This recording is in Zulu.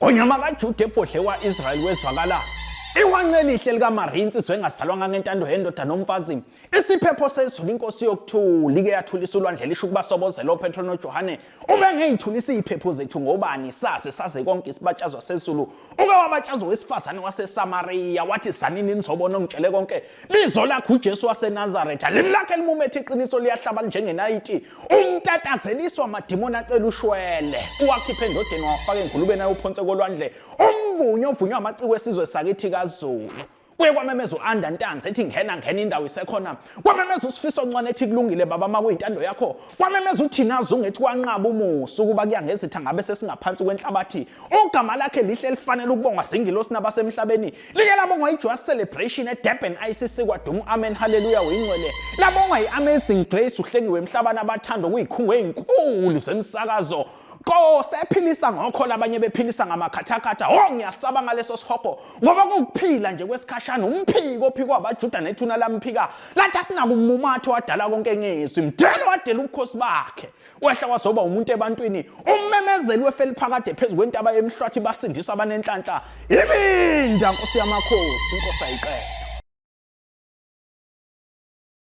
Onyama kaJuda ebhodle wa-Israyeli wezwakala. Iwanqe elihle likaMarinsi zwengasalwanga ngentando yendoda nomfazi. Isiphepho sezulu inkosi yokuthula ike yathulisa ulwandle lisho kubasobozela uPetro noJohane. Ube ngeyithulisa iziphepho zethu ngobani saze konke isibatshazwa sezulu. Uke wabatshazwa wesifazane waseSamaria wathi sanini nizobona ngitshele konke. Bizo lakhe uJesu waseNazaretha limlakhe limumethe iqiniso liyahlaba njengenayiti. Umtatazeliswa amadimoni acela ushwele. Uwakhiphe endodeni wafaka engulubeni ayophonse kolwandle. Umvunyo ovunywa amaciko esizwe sakithi kaZulu. Kuye kwamemeza uAnda Ntanzi ethi ngena indawo isekhona. Kwamemeza uSifiso Ncwane ethi kulungile baba makuyintando yakho. Kwamemeza uThina Zungu ethi kwanqaba umusa ukuba kuyangezitha ngabe sesingaphansi kwenhlabathi. Ogama lakhe lihle lifanele ukubongwa zingilosi nabasemhlabeni. Like labongwa iJoy Celebration eDurban ICC kwaDumu Amen Hallelujah uyingcwele. Labongwa iAmazing Grace uhlengiwe emhlabana abathando kuyikhungu ezinkulu zemsakazo. Nkosi ephilisa ngokho labanye bephilisa ngamakhathakhatha. Ngiyasaba ngaleso sihogo ngoba kukuphila nje kwesikhashana umphiko ophikwa abaJuda nethuna lamphika. Lathi asinako umumatho wadala konke ngezwi mdelo wadela ubukhosi bakhe. Wehla wazoba umuntu ebantwini ummemezeli wefeli phakade phezulu kwentaba emhlwathi basindisa abanenhlanhla. Ibinda Nkosi yamakhosi inkosi ayiqeda.